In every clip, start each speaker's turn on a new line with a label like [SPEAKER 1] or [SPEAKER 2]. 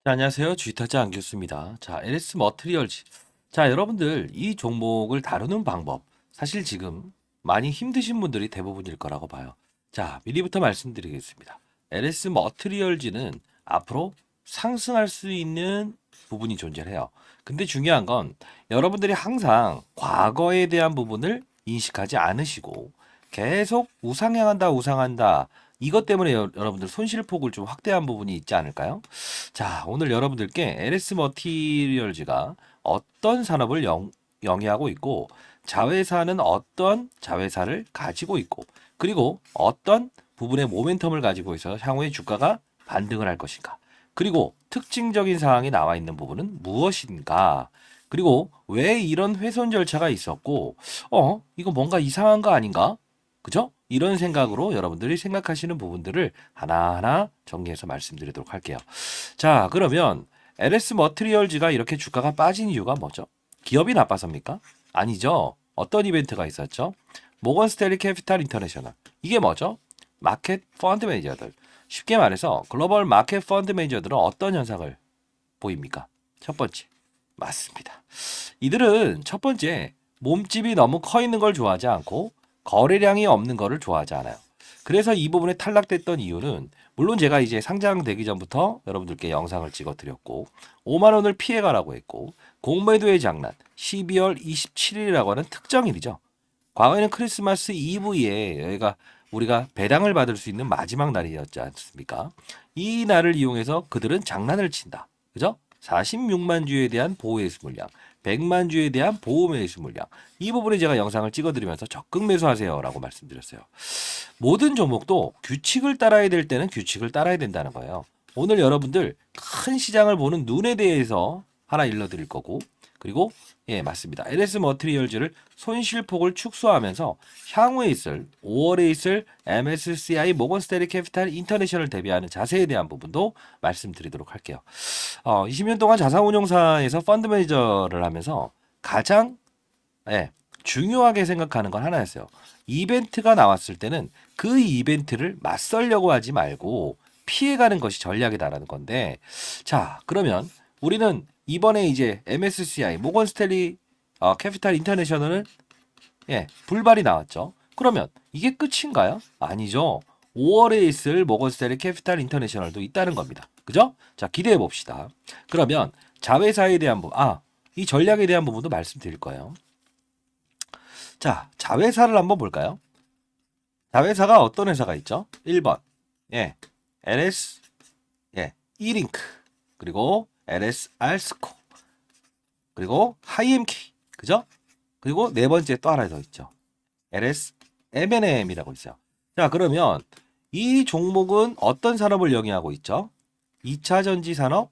[SPEAKER 1] 자, 안녕하세요. 주식타자 안교수입니다. 자, LS 머트리얼즈. 자, 여러분들 이 종목을 다루는 방법 사실 지금 많이 힘드신 분들이 대부분일 거라고 봐요. 자, 미리부터 말씀드리겠습니다. LS 머트리얼즈는 앞으로 상승할 수 있는 부분이 존재해요. 근데 중요한 건 여러분들이 항상 과거에 대한 부분을 인식하지 않으시고 계속 우상향한다, 우상한다. 이것 때문에 여러분들 손실폭을 좀 확대한 부분이 있지 않을까요? 자, 오늘 여러분들께 LS 머티리얼즈가 어떤 산업을 영위하고 있고, 자회사는 어떤 자회사를 가지고 있고, 그리고 어떤 부분의 모멘텀을 가지고 있어서 향후에 주가가 반등을 할 것인가. 그리고 특징적인 사항이 나와 있는 부분은 무엇인가. 그리고 왜 이런 훼손 절차가 있었고, 이거 뭔가 이상한 거 아닌가? 그죠? 이런 생각으로 여러분들이 생각하시는 부분들을 하나하나 정리해서 말씀드리도록 할게요. 자, 그러면 LS 머트리얼즈가 이렇게 주가가 빠진 이유가 뭐죠? 기업이 나빠서입니까? 아니죠. 어떤 이벤트가 있었죠? 모건 스탠리 캐피탈 인터내셔널. 이게 뭐죠? 마켓 펀드 매니저들. 쉽게 말해서 글로벌 마켓 펀드 매니저들은 어떤 현상을 보입니까? 첫 번째. 맞습니다. 이들은 첫 번째, 몸집이 너무 커 있는 걸 좋아하지 않고 거래량이 없는 거를 좋아하지 않아요. 그래서 이 부분에 탈락됐던 이유는 물론 제가 이제 상장되기 전부터 여러분들께 영상을 찍어 드렸고 5만 원을 피해가라고 했고 공매도의 장난 12월 27일이라고 하는 특정일이죠. 과거에는 크리스마스 이브에 여기가 우리가 배당을 받을 수 있는 마지막 날이었지 않습니까? 이 날을 이용해서 그들은 장난을 친다. 그죠? 46만 주에 대한 보호 매수 물량, 100만 주에 대한 보호 매수 물량. 이 부분에 제가 영상을 찍어드리면서 적극 매수하세요라고 말씀드렸어요. 모든 종목도 규칙을 따라야 될 때는 규칙을 따라야 된다는 거예요. 오늘 여러분들 큰 시장을 보는 눈에 대해서 하나 일러드릴 거고, 그리고 예, 맞습니다. LS 머트리얼즈를 손실폭을 축소하면서 향후에 있을 5월에 있을 MSCI 모건 스탠리 캐피탈 인터내셔널 대비하는 자세에 대한 부분도 말씀드리도록 할게요. 20년 동안 자산운용사에서 펀드 매니저를 하면서 가장 예, 중요하게 생각하는 건 하나였어요. 이벤트가 나왔을 때는 그 이벤트를 맞설려고 하지 말고 피해가는 것이 전략이다라는 건데, 자, 그러면 우리는 이번에 이제 MSCI 모건 스탠리 캐피탈 인터내셔널은 예, 불발이 나왔죠. 그러면 이게 끝인가요? 아니죠. 5월에 있을 모건 스탠리 캐피탈 인터내셔널도 있다는 겁니다. 그죠? 자, 기대해 봅시다. 그러면 자회사에 대한 부분, 이 전략에 대한 부분도 말씀드릴 거예요. 자, 자회사를 한번 볼까요? 자회사가 어떤 회사가 있죠? 1번, 예, LS, 예, 이링크, 그리고 LS 알스코, 그리고 하이엠키, 그죠? 그리고 네 번째 또 하나 더 있죠. LS M&M이라고 있어요. 자, 그러면 이 종목은 어떤 산업을 영위하고 있죠? 2차 전지 산업,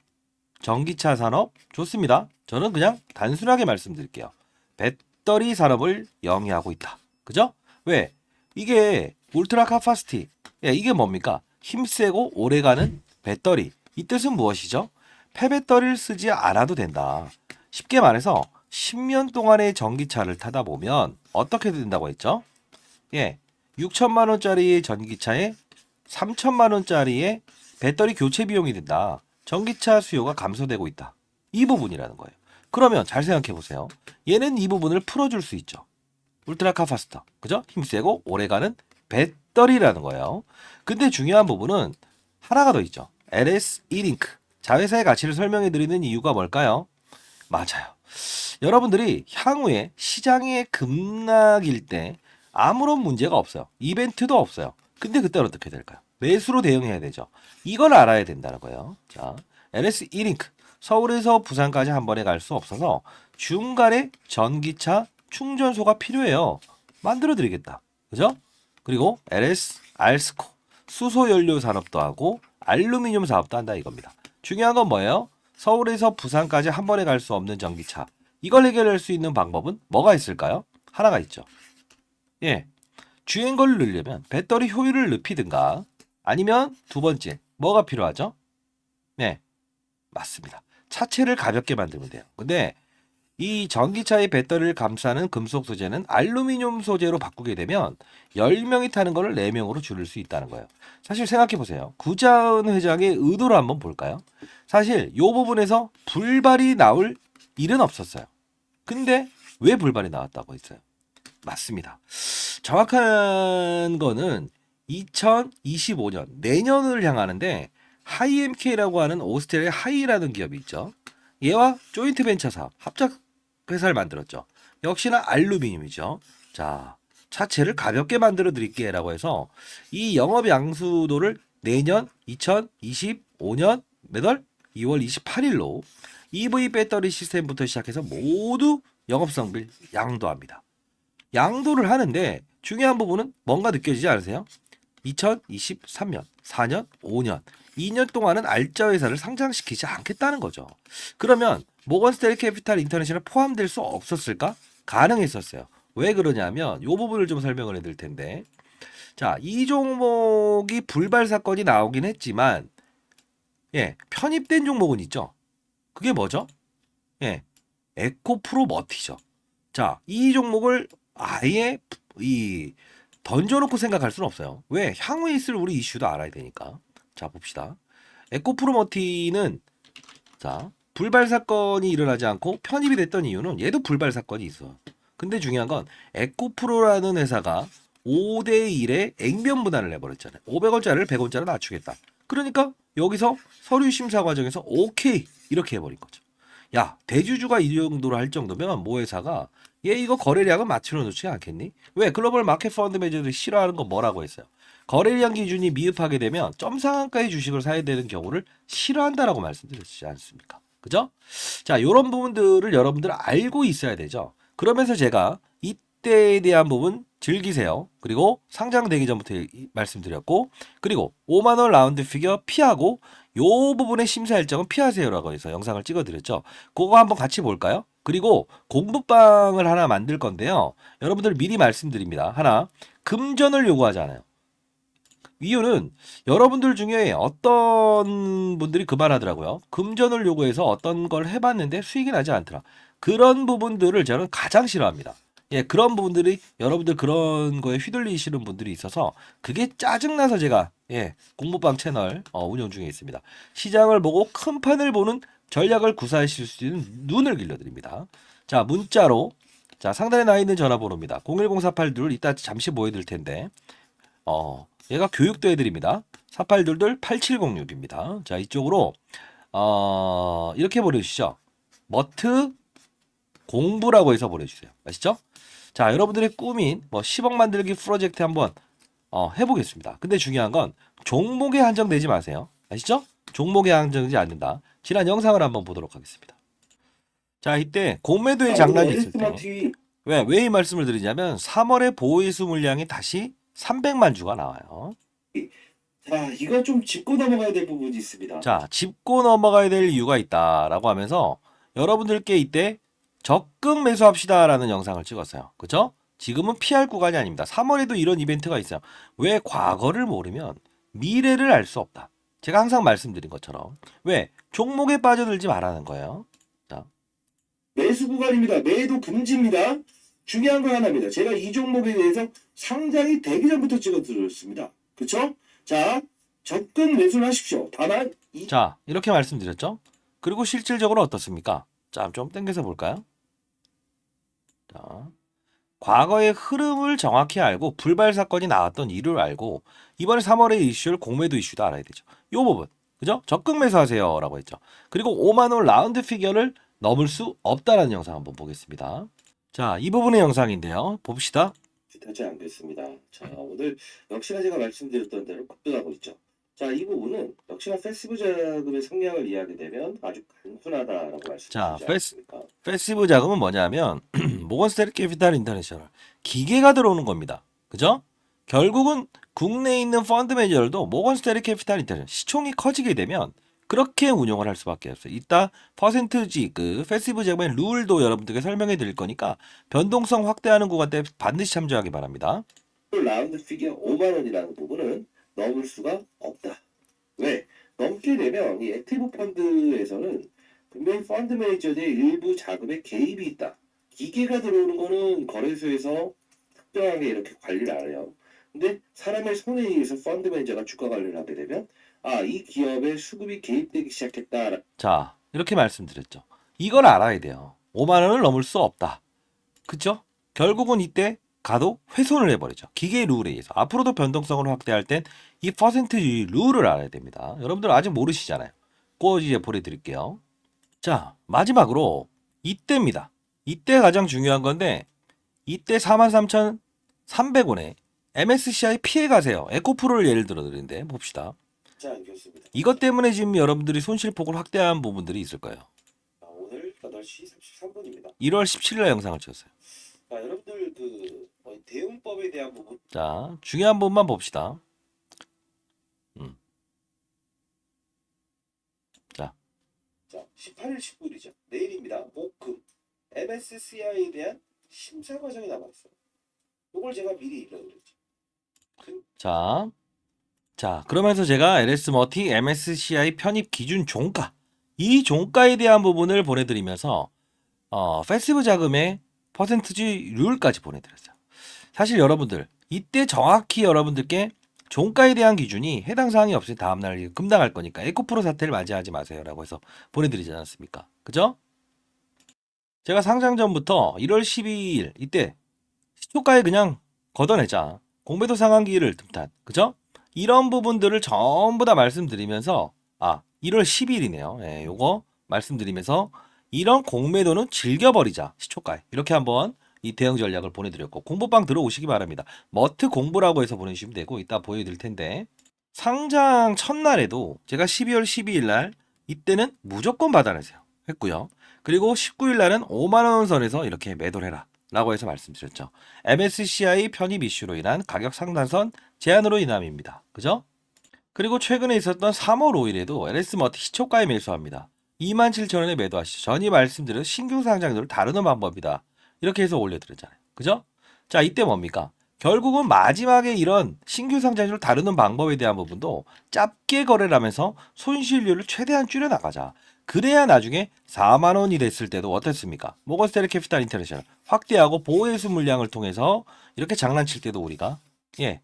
[SPEAKER 1] 전기차 산업, 좋습니다. 저는 그냥 단순하게 말씀드릴게요. 배터리 산업을 영위하고 있다. 그죠? 왜? 이게 울트라 카파시티. 예, 이게 뭡니까? 힘세고 오래가는 배터리. 이 뜻은 무엇이죠? 폐배터리를 쓰지 않아도 된다. 쉽게 말해서 10년 동안의 전기차를 타다 보면 어떻게 된다고 했죠? 예, 6천만 원짜리 전기차에 3천만 원짜리의 배터리 교체 비용이 든다. 전기차 수요가 감소되고 있다. 이 부분이라는 거예요. 그러면 잘 생각해 보세요. 얘는 이 부분을 풀어줄 수 있죠. 울트라 카파시터. 그죠? 힘세고 오래가는 배터리라는 거예요. 근데 중요한 부분은 하나가 더 있죠. LS 이링크. 자회사의 가치를 설명해 드리는 이유가 뭘까요? 맞아요. 여러분들이 향후에 시장의 급락일 때 아무런 문제가 없어요. 이벤트도 없어요. 근데 그때는 어떻게 될까요? 매수로 대응해야 되죠. 이걸 알아야 된다는 거예요. 자, LS 이링크. 서울에서 부산까지 한 번에 갈 수 없어서 중간에 전기차 충전소가 필요해요. 만들어 드리겠다. 그죠? 그리고 LS 알스코. 수소 연료 산업도 하고 알루미늄 사업도 한다 이겁니다. 중요한 건 뭐예요? 서울에서 부산까지 한 번에 갈 수 없는 전기차. 이걸 해결할 수 있는 방법은 뭐가 있을까요? 하나가 있죠. 예. 주행거리를 늘려면 배터리 효율을 높이든가 아니면 두 번째, 뭐가 필요하죠? 네. 맞습니다. 차체를 가볍게 만들면 돼요. 근데 이 전기차의 배터리를 감싸는 금속 소재는 알루미늄 소재로 바꾸게 되면 10명이 타는 거를 4명으로 줄일 수 있다는 거예요. 사실 생각해 보세요. 구자은 회장의 의도를 한번 볼까요? 사실 이 부분에서 불발이 나올 일은 없었어요. 근데 왜 불발이 나왔다고 했어요? 맞습니다. 정확한 거는 2025년 내년을 향하는데 하이엠케이라고 하는 오스트리아 하이라는 기업이 있죠. 얘와 조인트 벤처 사업 합작 회사를 만들었죠. 역시나 알루미늄이죠. 자, 차체를 가볍게 만들어 드릴게라고 해서 이 영업 양수도를 내년 2025년 몇 월? 2월 28일로 EV 배터리 시스템부터 시작해서 모두 영업성비를 양도합니다. 양도를 하는데 중요한 부분은 뭔가 느껴지지 않으세요? 2023년, 4년, 5년, 2년 동안은 알짜 회사를 상장시키지 않겠다는 거죠. 그러면 모건 스탠리 캐피탈 인터내셔널 포함될 수 없었을까? 가능했었어요. 왜 그러냐면 이 부분을 좀 설명을 해드릴 텐데, 자, 이 종목이 불발 사건이 나오긴 했지만, 예, 편입된 종목은 있죠. 그게 뭐죠? 예, 에코프로 머티죠. 자, 이 종목을 아예 이 던져놓고 생각할 수는 없어요. 왜? 향후에 있을 우리 이슈도 알아야 되니까. 자, 봅시다. 에코프로머티는 자, 불발 사건이 일어나지 않고 편입이 됐던 이유는 얘도 불발 사건이 있어. 근데 중요한 건 에코프로라는 회사가 5대 1의 액면 분할을 해버렸잖아요. 500원짜리를 100원짜리로 낮추겠다. 그러니까 여기서 서류 심사 과정에서 오케이 이렇게 해버린 거죠. 야, 대주주가 이 정도로 할 정도면 모 회사가 얘 이거 거래량은 맞추려 놓지 않겠니? 왜? 글로벌 마켓 펀드 매니저들이 싫어하는 건 뭐라고 했어요? 거래량 기준이 미흡하게 되면 점 상한가의 주식을 사야 되는 경우를 싫어한다라고 말씀드렸지 않습니까? 그죠? 자, 이런 부분들을 여러분들 알고 있어야 되죠. 그러면서 제가 이때에 대한 부분 즐기세요. 그리고 상장되기 전부터 말씀드렸고, 그리고 5만 원 라운드 피겨 피하고 요 부분의 심사 일정은 피하세요라고 해서 영상을 찍어드렸죠. 그거 한번 같이 볼까요? 그리고 공부방을 하나 만들 건데요. 여러분들 미리 말씀드립니다. 하나, 금전을 요구하잖아요. 이유는 여러분들 중에 어떤 분들이 그 말 하더라고요. 금전을 요구해서 어떤 걸 해봤는데 수익이 나지 않더라. 그런 부분들을 저는 가장 싫어합니다. 예, 그런 부분들이 여러분들 그런 거에 휘둘리시는 분들이 있어서 그게 짜증나서 제가 예, 공부방 채널 운영 중에 있습니다. 시장을 보고 큰 판을 보는 전략을 구사하실 수 있는 눈을 길러드립니다. 자, 문자로 자, 상단에 나와 있는 전화번호입니다. 01048둘 이따 잠시 보여드릴 텐데 얘가 교육도 해드립니다. 4822-8706입니다. 자, 이쪽으로 이렇게 보내주시죠. 머트 공부라고 해서 보내주세요. 아시죠? 자, 여러분들의 꿈인 뭐 10억 만들기 프로젝트 한번 해보겠습니다. 근데 중요한 건 종목에 한정되지 마세요. 아시죠? 종목에 한정되지 않는다. 지난 영상을 한번 보도록 하겠습니다. 자, 이때 공매도의 장난이 있을 때 왜 이 말씀을 드리냐면 3월에 보호예수 물량이 다시 300만 주가 나와요.
[SPEAKER 2] 자, 이거 좀 짚고 넘어가야 될 부분이 있습니다.
[SPEAKER 1] 자, 짚고 넘어가야 될 이유가 있다라고 하면서 여러분들께 이때 적극 매수합시다라는 영상을 찍었어요. 그죠? 지금은 피할 구간이 아닙니다. 3월에도 이런 이벤트가 있어요. 왜 과거를 모르면 미래를 알 수 없다. 제가 항상 말씀드린 것처럼 왜 종목에 빠져들지 말라는 거예요. 자,
[SPEAKER 2] 매수 구간입니다. 매도 금지입니다. 중요한 거 하나입니다. 제가 이 종목에 대해서 상장이 되기 전부터 찍어드렸습니다. 그쵸? 자, 적극 매수를 하십시오. 다만
[SPEAKER 1] 자, 이렇게 말씀드렸죠? 그리고 실질적으로 어떻습니까? 자, 좀 당겨서 볼까요? 자, 과거의 흐름을 정확히 알고 불발 사건이 나왔던 이유를 알고 이번에 3월에 이슈를 공매도 이슈도 알아야 되죠. 이 부분. 그죠? 적극 매수하세요라고 했죠. 그리고 5만 원 라운드 피겨를 넘을 수 없다라는 영상 한번 보겠습니다. 자, 이 부분의 영상인데요. 봅시다.
[SPEAKER 2] 하지 않겠습니다. 자, 오늘 역시나 제가 말씀드렸던 대로 급등하고 있죠. 자, 이 부분은 역시나 패시브 자금의 성향을 이해하게 되면 아주 단순하다라고
[SPEAKER 1] 자,
[SPEAKER 2] 말씀드리지 않습니까?
[SPEAKER 1] 패시브 자금은 뭐냐면 모건 스탠리 캐피탈 인터내셔널 기계가 들어오는 겁니다. 그죠? 결국은 국내에 있는 펀드 매니저들도 모건 스탠리 캐피탈 인터내셔널 시총이 커지게 되면 그렇게 운용을 할 수밖에 없어요. 이따 퍼센트지 그 패시브 자금의 룰도 여러분들께 설명해 드릴 거니까 변동성 확대하는 구간 때 반드시 참조하기 바랍니다.
[SPEAKER 2] 라운드 피겨 5만 원이라는 부분은 넘을 수가 없다. 왜? 넘게 되면 이 액티브 펀드에서는 근데 펀드 매니저들의 일부 자금에 개입이 있다. 기계가 들어오는 거는 거래소에서 특별하게 이렇게 관리를 안 해요. 근데 사람의 손에 의해서 펀드 매니저가 주가 관리를 하게 되면 이 기업에 수급이 개입되기 시작했다.
[SPEAKER 1] 자, 이렇게 말씀드렸죠. 이걸 알아야 돼요. 5만 원을 넘을 수 없다. 그쵸? 결국은 이때 가도 훼손을 해버리죠. 기계의 룰에 의해서. 앞으로도 변동성을 확대할 땐 이 퍼센트지 룰을 알아야 됩니다. 여러분들 아직 모르시잖아요. 그거 이제 보내드릴게요. 자, 마지막으로 이때입니다. 이때 가장 중요한 건데 이때 43,300원에 MSCI 피해 가세요. 에코프로를 예를 들어 드리는데 봅시다.
[SPEAKER 2] 자, 알겠습니다.
[SPEAKER 1] 이것 때문에 지금 여러분들이 손실폭을 확대한 부분들이 있을 거예요.
[SPEAKER 2] 오늘 8시 33분입니다.
[SPEAKER 1] 1월 17일 날 영상을 찍었어요.
[SPEAKER 2] 여러분들 대응법에 대한 부분.
[SPEAKER 1] 자, 중요한 부분만 봅시다. 자,
[SPEAKER 2] 18일, 19일이죠. 내일입니다. 목금 MSCI에 대한 심사 과정이 남아있어요. 이걸 제가 미리 읽어드렸죠.
[SPEAKER 1] 자, 그러면서 제가 LS 머티 MSCI 편입 기준 종가, 이 종가에 대한 부분을 보내드리면서 패시브 자금의 퍼센트지 룰까지 보내드렸어요. 사실 여러분들 이때 정확히 여러분들께 종가에 대한 기준이 해당 사항이 없으니 다음날 급락할 거니까 에코프로 사태를 맞이하지 마세요라고 해서 보내드리지 않았습니까? 그죠? 제가 상장 전부터 1월 12일 이때 시초가에 그냥 걷어내자. 공매도 상한기를 틈탄. 그죠? 이런 부분들을 전부 다 말씀드리면서 1월 10일이네요. 예, 요거 말씀드리면서 이런 공매도는 즐겨버리자. 시초가에. 이렇게 한번 이 대응 전략을 보내드렸고 공부방 들어오시기 바랍니다. 머트 공부라고 해서 보내주시면 되고 이따 보여드릴 텐데 상장 첫날에도 제가 12월 12일 날 이때는 무조건 받아내세요 했고요. 그리고 19일 날은 5만 원 선에서 이렇게 매도를 해라 라고 해서 말씀드렸죠. MSCI 편입 이슈로 인한 가격 상단선 제한으로 인함입니다. 그죠? 그리고 최근에 있었던 3월 5일에도 LS 머티 시초가에 매수합니다. 27,000원에 매도하시죠. 전이 말씀드린 신규 상장들을 다루는 방법이다. 이렇게 해서 올려드렸잖아요. 그죠? 자, 이때 뭡니까? 결국은 마지막에 이런 신규 상장주를 다루는 방법에 대한 부분도 짧게 거래를 하면서 손실률을 최대한 줄여나가자. 그래야 나중에 4만 원이 됐을 때도 어땠습니까? 모건스탠리 캐피탈 인터내셔널 확대하고 보호해수 물량을 통해서 이렇게 장난칠 때도 우리가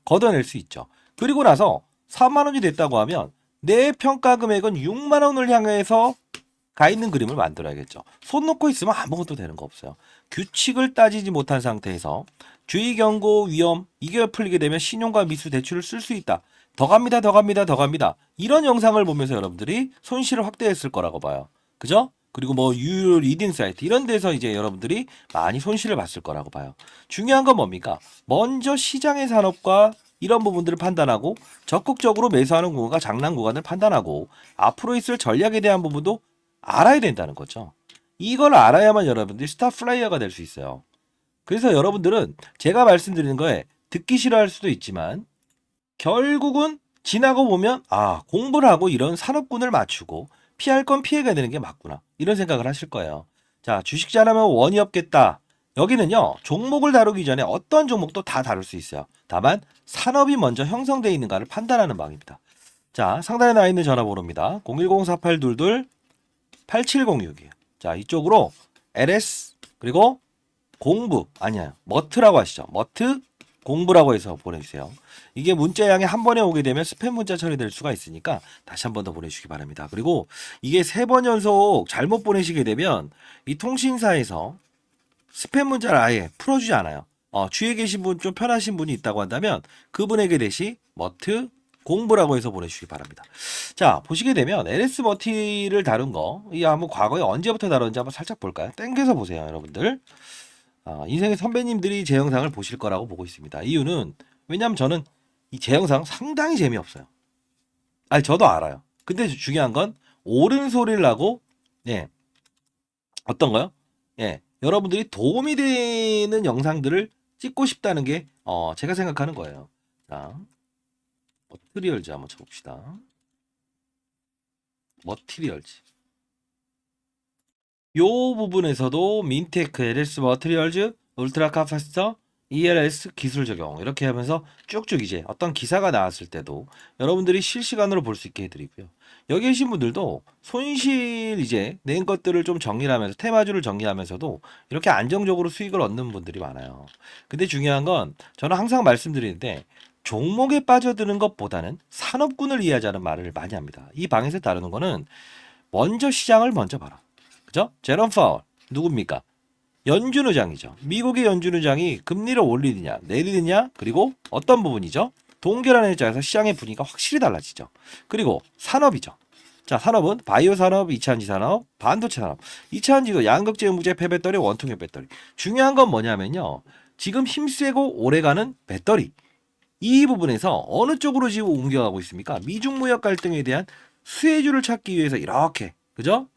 [SPEAKER 1] 걷어낼 수 있죠. 그리고 나서 4만 원이 됐다고 하면 내 평가 금액은 6만 원을 향해서 가 있는 그림을 만들어야겠죠. 손 놓고 있으면 아무것도 되는 거 없어요. 규칙을 따지지 못한 상태에서 주의 경고 위험 이게 풀리게 되면 신용과 미수 대출을 쓸 수 있다. 더 갑니다, 더 갑니다, 더 갑니다. 이런 영상을 보면서 여러분들이 손실을 확대했을 거라고 봐요. 그죠? 그리고 뭐 유료 리딩 사이트 이런 데서 이제 여러분들이 많이 손실을 봤을 거라고 봐요. 중요한 건 뭡니까? 먼저 시장의 산업과 이런 부분들을 판단하고 적극적으로 매수하는 구간과 장난 구간을 판단하고 앞으로 있을 전략에 대한 부분도 알아야 된다는 거죠. 이걸 알아야만 여러분들이 스타 플라이어가 될 수 있어요. 그래서 여러분들은 제가 말씀드리는 거에 듣기 싫어할 수도 있지만 결국은 지나고 보면 공부를 하고 이런 산업군을 맞추고 피할 건 피해가 되는 게 맞구나. 이런 생각을 하실 거예요. 자, 주식 잘하면 원이 없겠다. 여기는요. 종목을 다루기 전에 어떤 종목도 다 다룰 수 있어요. 다만 산업이 먼저 형성되어 있는가를 판단하는 방입니다. 자, 상단에 나와 있는 전화번호입니다. 010-4822-8706이에요. 자, 이쪽으로 LS 그리고 공부 머트라고 하시죠. 머트 공부라고 해서 보내주세요. 이게 문자양이 한 번에 오게 되면 스팸 문자 처리될 수가 있으니까 다시 한 번 더 보내주시기 바랍니다. 그리고 이게 3번 연속 잘못 보내시게 되면 이 통신사에서 스팸 문자를 아예 풀어주지 않아요. 주위에 계신 분 좀 편하신 분이 있다고 한다면 그분에게 대시 머트 공부라고 해서 보내주시기 바랍니다. 자, 보시게 되면 LS 머티를 다룬 거, 이 한번 과거에 언제부터 다뤘는지 한번 살짝 볼까요? 땡겨서 보세요, 여러분들. 인생의 선배님들이 제 영상을 보실 거라고 보고 있습니다. 이유는 왜냐하면 저는 이 제 영상 상당히 재미없어요. 저도 알아요. 근데 중요한 건 옳은 소리를 하고 어떤 거요? 여러분들이 도움이 되는 영상들을 찍고 싶다는 게 제가 생각하는 거예요. 자, 머티리얼즈 한번 쳐봅시다. 머티리얼즈. 요 부분에서도 민테크, LS 머티리얼즈, 울트라 카파시터, ELS 기술 적용 이렇게 하면서 쭉쭉 이제 어떤 기사가 나왔을 때도 여러분들이 실시간으로 볼 수 있게 해드리고요. 여기 계신 분들도 손실 이제 낸 것들을 좀 정리하면서 테마주를 정리하면서도 이렇게 안정적으로 수익을 얻는 분들이 많아요. 근데 중요한 건 저는 항상 말씀드리는데 종목에 빠져드는 것보다는 산업군을 이해하자는 말을 많이 합니다. 이 방에서 다루는 거는 먼저 시장을 먼저 봐라. 그죠? 제롬 파월 누굽니까? 연준 의장이죠. 미국의 연준 의장이 금리를 올리느냐 내리느냐 그리고 어떤 부분이죠. 동결하는 입장에서 시장의 분위기가 확실히 달라지죠. 그리고 산업이죠. 자, 산업은 바이오 산업, 이차전지 산업, 반도체 산업. 이차전지도 양극재 무제 폐배터리, 원통형 배터리. 중요한 건 뭐냐면요. 지금 힘세고 오래가는 배터리. 이 부분에서 어느 쪽으로 지금 옮겨가고 있습니까? 미중 무역 갈등에 대한 수혜주를 찾기 위해서 이렇게 그죠?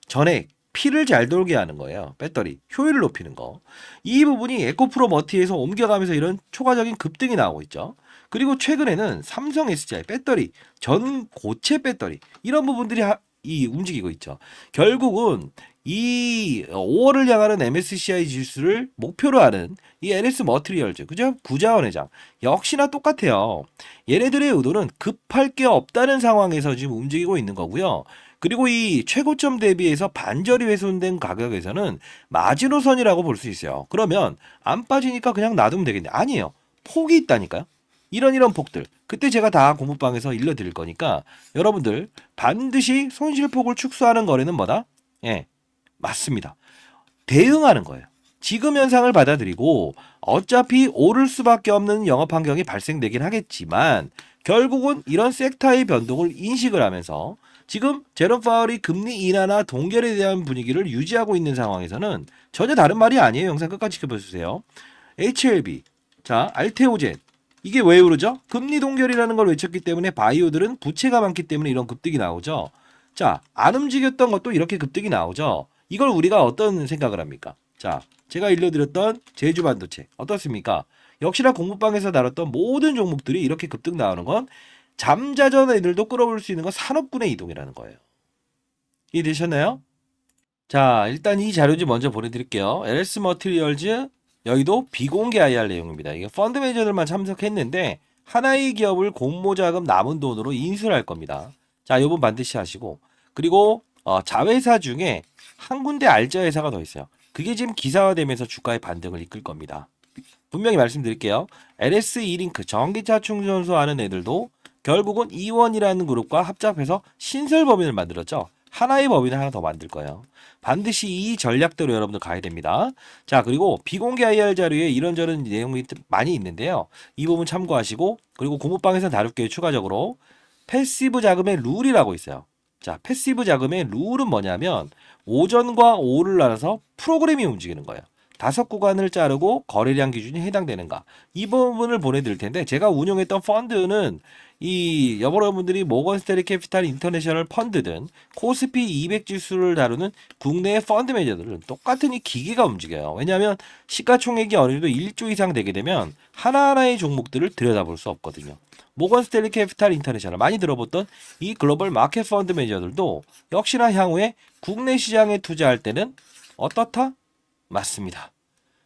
[SPEAKER 1] 전액 피를 잘 돌게 하는 거예요. 배터리 효율을 높이는 거. 이 부분이 에코프로 머티에서 옮겨가면서 이런 초과적인 급등이 나오고 있죠. 그리고 최근에는 삼성 SDI 배터리, 전 고체 배터리 이런 부분들이 이 움직이고 있죠. 결국은 이 5월을 향하는 MSCI 지수를 목표로 하는 이 LS 머티리얼즈, 그죠? 구자원 회장 역시나 똑같아요. 얘네들의 의도는 급할 게 없다는 상황에서 지금 움직이고 있는 거고요. 그리고 이 최고점 대비해서 반절이 훼손된 가격에서는 마지노선이라고 볼 수 있어요. 그러면 안 빠지니까 그냥 놔두면 되겠네. 아니에요. 폭이 있다니까요. 이런 폭들. 그때 제가 다 공부방에서 일러드릴 거니까 여러분들 반드시 손실폭을 축소하는 거래는 뭐다? 예, 맞습니다. 대응하는 거예요. 지금 현상을 받아들이고 어차피 오를 수밖에 없는 영업 환경이 발생되긴 하겠지만 결국은 이런 섹터의 변동을 인식을 하면서 지금 제롬 파월이 금리 인하나 동결에 대한 분위기를 유지하고 있는 상황에서는 전혀 다른 말이 아니에요. 영상 끝까지 지켜보세요. HLB, 자 알테오젠 이게 왜 오르죠? 금리 동결이라는 걸 외쳤기 때문에 바이오들은 부채가 많기 때문에 이런 급등이 나오죠. 자, 안 움직였던 것도 이렇게 급등이 나오죠. 이걸 우리가 어떤 생각을 합니까? 자, 제가 일러드렸던 제주 반도체 어떻습니까? 역시나 공부방에서 다뤘던 모든 종목들이 이렇게 급등 나오는 건 잠자던 애들도 끌어올 수 있는 건 산업군의 이동이라는 거예요. 이해되셨나요? 자, 일단 이 자료지 먼저 보내드릴게요. LS 머티리얼즈 여기도 비공개 IR 내용입니다. 이게 펀드 매니저들만 참석했는데 하나의 기업을 공모자금 남은 돈으로 인수를 할 겁니다. 자, 요번 반드시 하시고 그리고 자회사 중에 한 군데 알짜 회사가 더 있어요. 그게 지금 기사화되면서 주가의 반등을 이끌 겁니다. 분명히 말씀드릴게요. LS 이링크 전기차 충전소 하는 애들도 결국은 이원이라는 그룹과 합작해서 신설 법인을 만들었죠. 하나의 법인을 하나 더 만들 거예요. 반드시 이 전략대로 여러분들 가야 됩니다. 자, 그리고 비공개 IR 자료에 이런저런 내용이 많이 있는데요. 이 부분 참고하시고 그리고 공부방에서 다룰게요. 추가적으로 패시브 자금의 룰이라고 있어요. 자, 패시브 자금의 룰은 뭐냐면 오전과 오후를 나눠서 프로그램이 움직이는 거예요. 5구간을 자르고 거래량 기준이 해당되는가 이 부분을 보내드릴 텐데 제가 운영했던 펀드는 이 여러분들이 모건 스탠리 캐피탈 인터내셔널 펀드든 코스피 200 지수를 다루는 국내의 펀드 매니저들은 똑같은 이 기계가 움직여요. 왜냐하면 시가총액이 어느 정도 1조 이상 되게 되면 하나하나의 종목들을 들여다볼 수 없거든요. 모건 스탠리 캐피탈 인터내셔널 많이 들어봤던 이 글로벌 마켓 펀드 매니저들도 역시나 향후에 국내 시장에 투자할 때는 어떻다? 맞습니다.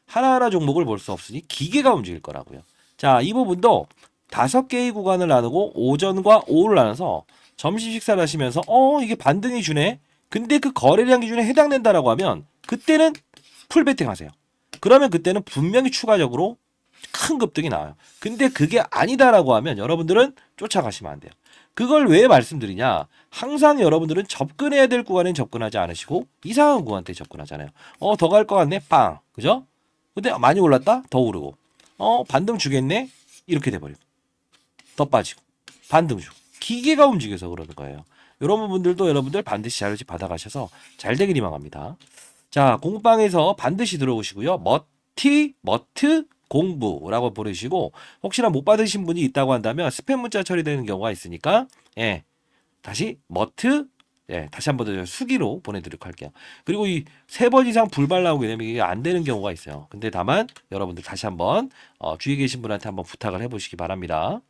[SPEAKER 1] 하나하나 종목을 볼 수 없으니 기계가 움직일 거라고요. 자, 이 부분도 5개의 구간을 나누고 오전과 오후를 나눠서 점심 식사를 하시면서 이게 반등이 주네. 근데 그 거래량 기준에 해당된다라고 하면 그때는 풀베팅 하세요. 그러면 그때는 분명히 추가적으로 큰 급등이 나와요. 근데 그게 아니다라고 하면 여러분들은 쫓아가시면 안 돼요. 그걸 왜 말씀드리냐? 항상 여러분들은 접근해야 될 구간엔 접근하지 않으시고 이상한 구간대 접근하잖아요. 더 갈 것 같네. 빵. 그죠? 근데 많이 올랐다? 더 오르고. 반등 주겠네? 이렇게 돼버리고. 더 빠지고. 반등 주고. 기계가 움직여서 그러는 거예요. 이런 부분들도 여러분들 반드시 자료집 받아가셔서 잘 되길 희망합니다. 자, 공부방에서 반드시 들어오시고요. 머트 공부라고 보내주시고 혹시나 못 받으신 분이 있다고 한다면 스팸 문자 처리되는 경우가 있으니까 다시 다시 한번 더 수기로 보내드리도록 할게요. 그리고 이 3번 이상 불발 나오게 되면 이게 안 되는 경우가 있어요. 근데 다만 여러분들 다시 한번 주위에 계신 분한테 한번 부탁을 해보시기 바랍니다.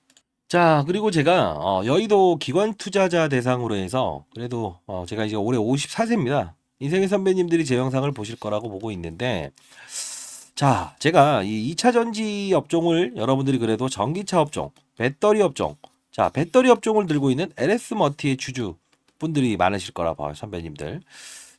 [SPEAKER 1] 자, 그리고 제가 여의도 기관 투자자 대상으로 해서 그래도 제가 이제 올해 54세입니다. 인생의 선배님들이 제 영상을 보실 거라고 보고 있는데 자, 제가 이 2차 전지 업종을 여러분들이 그래도 전기차 업종, 배터리 업종, 자, 배터리 업종을 들고 있는 LS 머티의 주주 분들이 많으실 거라 봐요, 선배님들.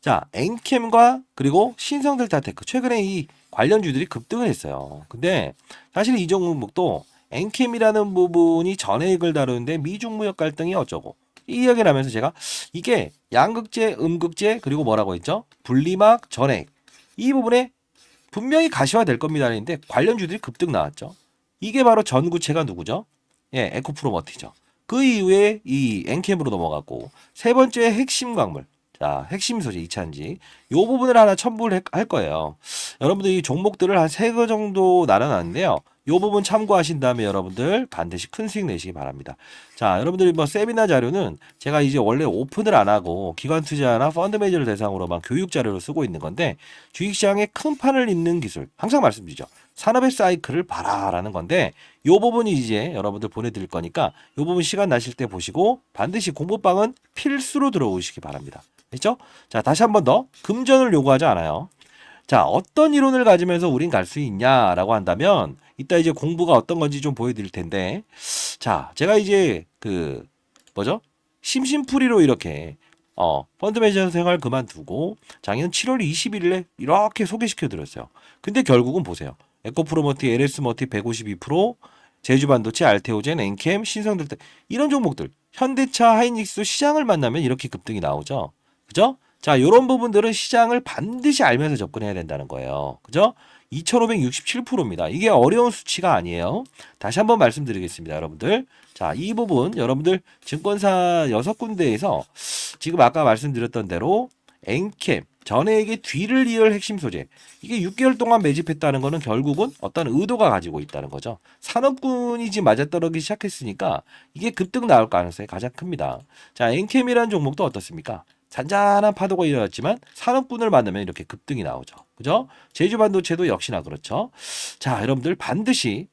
[SPEAKER 1] 자, 엔캠과 그리고 신성델타테크 최근에 이 관련주들이 급등을 했어요. 근데 사실 이 종목도 엔캠이라는 부분이 전해액을 다루는데 미중 무역 갈등이 어쩌고 이 이야기를 하면서 제가 이게 양극재, 음극재 그리고 뭐라고 했죠? 분리막, 전해액 이 부분에 분명히 가시화될 겁니다. 했는데 관련주들이 급등 나왔죠. 이게 바로 전구체가 누구죠? 예, 에코프로머티죠. 그 이후에 이 엔캠으로 넘어갔고 세 번째 핵심 광물. 자, 핵심 소재 이차전지. 요 부분을 하나 첨부를 할 거예요. 여러분들 이 종목들을 한 세 개 정도 나눠놨는데요. 요 부분 참고하신 다음에 여러분들 반드시 큰 수익 내시기 바랍니다. 자, 여러분들이 뭐 세미나 자료는 제가 이제 원래 오픈을 안 하고 기관 투자나 펀드 매니저를 대상으로만 교육 자료로 쓰고 있는 건데 주식시장에 큰 판을 잇는 기술 항상 말씀드리죠. 산업의 사이클을 봐라라는 건데 요 부분이 이제 여러분들 보내드릴 거니까 요 부분 시간 나실 때 보시고 반드시 공부방은 필수로 들어오시기 바랍니다. 됐죠? 자, 다시 한 번 더 금전을 요구하지 않아요. 자, 어떤 이론을 가지면서 우린 갈 수 있냐라고 한다면 이따 이제 공부가 어떤 건지 좀 보여드릴 텐데 자, 제가 이제 그 뭐죠? 심심풀이로 이렇게 펀드 매니저 생활 그만두고 작년 7월 21일에 이렇게 소개시켜 드렸어요. 근데 결국은 보세요. 에코프로머티, LS머티 152%, 제주반도체, 알테오젠, 엔캠, 신성들때 이런 종목들 현대차, 하이닉스 시장을 만나면 이렇게 급등이 나오죠. 그죠? 자, 이런 부분들은 시장을 반드시 알면서 접근해야 된다는 거예요. 그죠? 2567%입니다. 이게 어려운 수치가 아니에요. 다시 한번 말씀드리겠습니다, 여러분들. 자, 이 부분 여러분들 증권사 6군데에서 지금 아까 말씀드렸던 대로 엔캠, 전액의 뒤를 이을 핵심 소재. 이게 6개월 동안 매집했다는 거는 결국은 어떤 의도가 가지고 있다는 거죠. 산업군이 지금 맞아떨어지기 시작했으니까 이게 급등 나올 가능성이 가장 큽니다. 자, 엔캠이라는 종목도 어떻습니까? 잔잔한 파도가 일어났지만 산업군을 만나면 이렇게 급등이 나오죠. 그죠? 제주반도체도 역시나 그렇죠. 자, 여러분들 반드시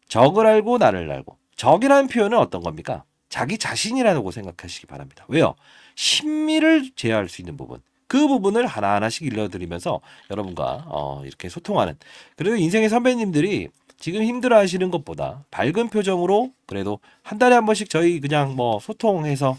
[SPEAKER 1] 적을 알고 나를 알고. 적이라는 표현은 어떤 겁니까? 자기 자신이라고 생각하시기 바랍니다. 왜요? 심리를 제어할 수 있는 부분. 그 부분을 하나하나씩 일러드리면서 여러분과 이렇게 소통하는. 그래도 인생의 선배님들이 지금 힘들어 하시는 것보다 밝은 표정으로 그래도 한 달에 한 번씩 저희 그냥 뭐 소통해서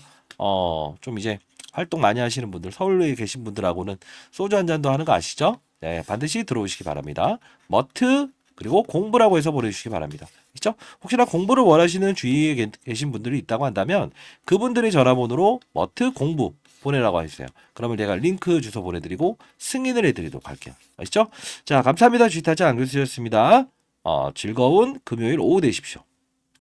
[SPEAKER 1] 좀 이제 활동 많이 하시는 분들, 서울에 계신 분들하고는 소주 한 잔도 하는 거 아시죠? 네, 반드시 들어오시기 바랍니다. 머트 그리고 공부라고 해서 보내주시기 바랍니다. 그렇죠? 혹시나 공부를 원하시는 주위에 계신 분들이 있다고 한다면 그분들의 전화번호로 머트 공부 보내라고 해주세요. 그러면 제가 링크 주소 보내드리고 승인을 해드리도록 할게요. 아시죠? 자, 감사합니다. 주식타자 안교수였습니다. 즐거운 금요일 오후 되십시오.